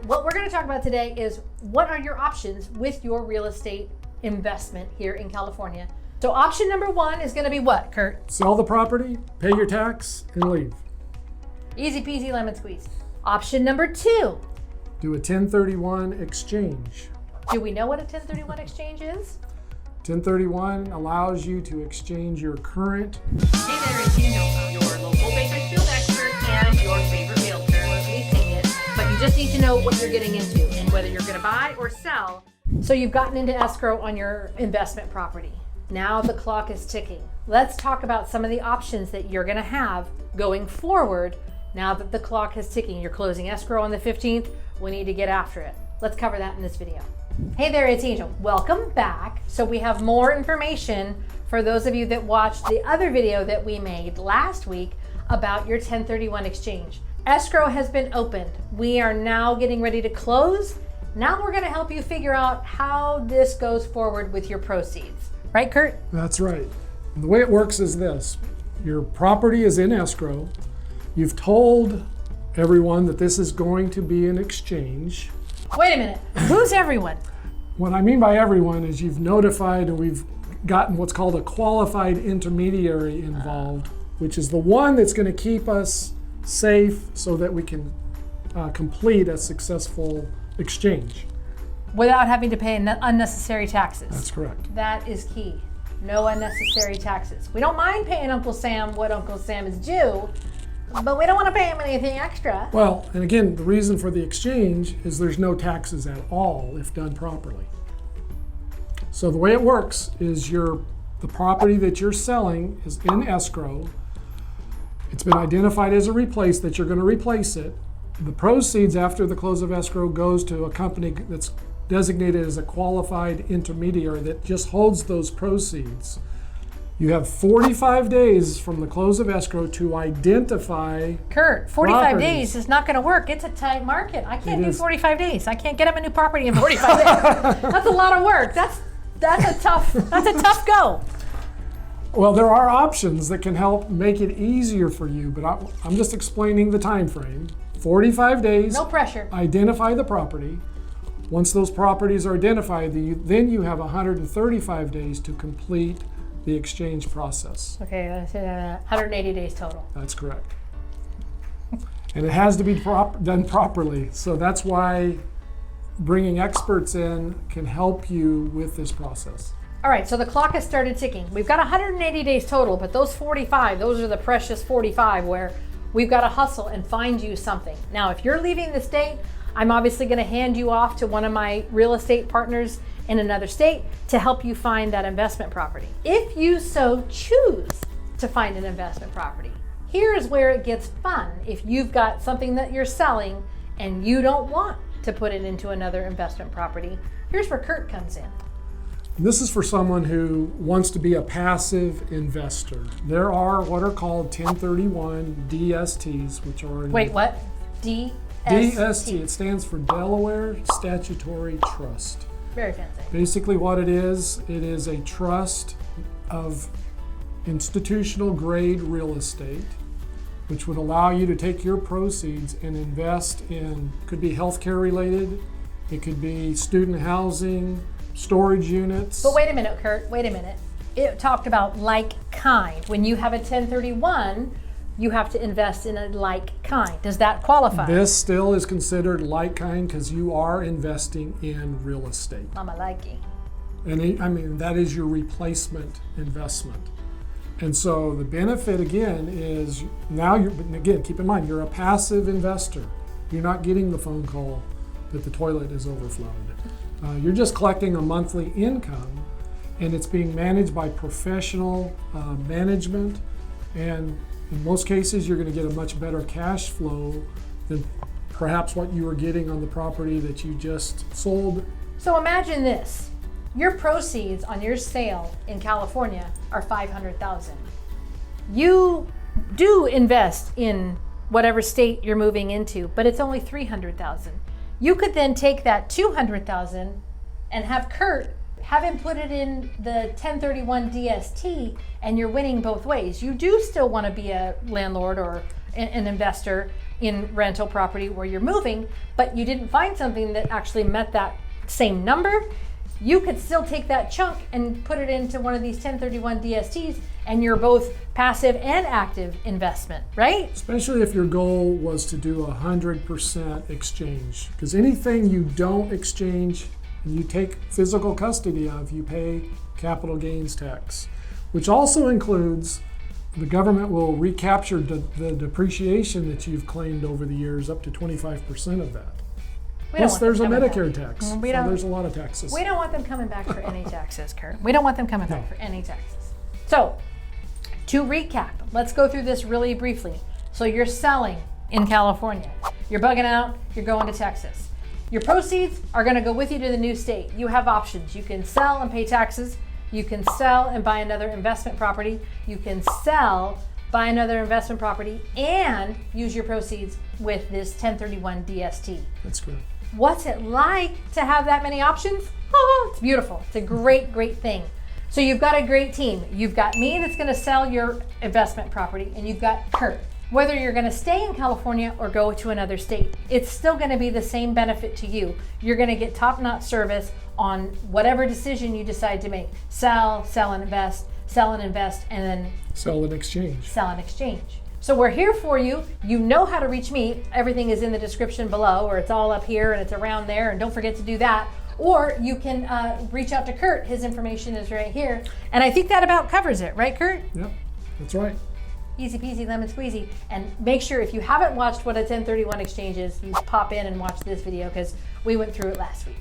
What we're going to talk about today is what are your options with your real estate investment here in California. So option number one is going to be what, Kurt? Sell the property, pay your tax, and leave. Easy peasy lemon squeeze. Option number two. Do a 1031 exchange. Do we know what a 1031 exchange is? 1031 allows you to exchange your current. Hey there, it's Daniel, your local Bakersfield expert and your favorite realtor. We're leasing it, but you just need to know what you're getting into and whether you're going to buy or sell. So you've gotten into escrow on your investment property. Now the clock is ticking. Let's talk about some of the options that you're going to have going forward now that the clock is ticking. You're closing escrow on the 15th. We need to get after it. Let's cover that in this video. Hey there, it's Angel. Welcome back. So we have more information for those of you that watched the other video that we made last week about your 1031 exchange. Escrow has been opened. We are now getting ready to close. Now we're going to help you figure out how this goes forward with your proceeds. Right, Kurt? That's right. And the way it works is this. Your property is in escrow. You've told everyone that this is going to be an exchange. Wait a minute. Who's everyone? What I mean by everyone is you've notified, and we've gotten what's called a qualified intermediary involved, which is the one that's going to keep us safe so that we can complete a successful exchange. Without having to pay unnecessary taxes. That's correct. That is key. No unnecessary taxes. We don't mind paying Uncle Sam what Uncle Sam is due, but we don't want to pay him anything extra. Well, and again, the reason for the exchange is there's no taxes at all if done properly. So the way it works is the property that you're selling is in escrow. It's been identified as a replace, that you're going to replace it. The proceeds after the close of escrow goes to a company that's designated as a qualified intermediary that just holds those proceeds. You have 45 days from the close of escrow to identify. Kurt, 45 properties. Days is not going to work. It's a tight market. I can't It do is. 45 days. I can't get him a new property in 45 days. That's a lot of work. That's a tough go. Well, there are options that can help make it easier for you, but I'm just explaining the time frame. 45 days. No pressure. Identify the property. Once those properties are identified, then you have 135 days to complete the exchange process. Okay, 180 days total. That's correct. And it has to be done properly. So that's why bringing experts in can help you with this process. All right, so the clock has started ticking. We've got 180 days total, but those 45, those are the precious 45 where we've got to hustle and find you something. Now, if you're leaving the state, I'm obviously going to hand you off to one of my real estate partners in another state to help you find that investment property. If you so choose to find an investment property, here's where it gets fun. If you've got something that you're selling and you don't want to put it into another investment property, here's where Kurt comes in. This is for someone who wants to be a passive investor. There are what are called 1031 DSTs, which are... Wait, what? DST? DST, it stands for Delaware Statutory Trust. Very fancy. Basically what it is a trust of institutional grade real estate, which would allow you to take your proceeds and invest in, could be healthcare related, it could be student housing, storage units. But wait a minute, Kurt, wait a minute. It talked about like kind. When you have a 1031, you have to invest in a like kind. Does that qualify? This still is considered like kind because you are investing in real estate. Mama likey. And that is your replacement investment. And so the benefit again is now again, keep in mind, you're a passive investor. You're not getting the phone call that the toilet is overflowed. You're just collecting a monthly income, and it's being managed by professional management. And in most cases, you're going to get a much better cash flow than perhaps what you were getting on the property that you just sold. So imagine this. Your proceeds on your sale in California are $500,000. You do invest in whatever state you're moving into, but it's only $300,000. You could then take that $200,000 and have Kurt have him put it in the 1031 DST, and you're winning both ways. You do still want to be a landlord or an investor, in rental property where you're moving, but you didn't find something that actually met that same number, you could still take that chunk and put it into one of these 1031 DSTs, and you're both passive and active investment, right? Especially if your goal was to do 100% exchange. Because anything you don't exchange and you take physical custody of, you pay capital gains tax, which also includes the government will recapture the depreciation that you've claimed over the years, up to 25% of that. Plus, there's a Medicare tax. So there's a lot of taxes. We don't want them coming back for any taxes, Kurt. We don't want them coming back for any taxes. So, to recap, let's go through this really briefly. So you're selling in California. You're bugging out, you're going to Texas. Your proceeds are gonna go with you to the new state. You have options. You can sell and pay taxes. You can sell and buy another investment property. You can sell, buy another investment property, and use your proceeds with this 1031 DST. That's good. What's it like to have that many options? Oh, it's beautiful. It's a great, great thing. So you've got a great team. You've got me that's gonna sell your investment property, and you've got Kurt. Whether you're gonna stay in California or go to another state, it's still gonna be the same benefit to you. You're gonna get top-notch service on whatever decision you decide to make. Sell and invest, and then sell and exchange. Sell and exchange. So we're here for you. You know how to reach me. Everything is in the description below, or it's all up here and it's around there, and don't forget to do that. Or you can reach out to Kurt. His information is right here. And I think that about covers it, right, Kurt? Yep, that's right. Easy peasy, lemon squeezy. And make sure, if you haven't watched what a 1031 exchange is, you pop in and watch this video, because we went through it last week.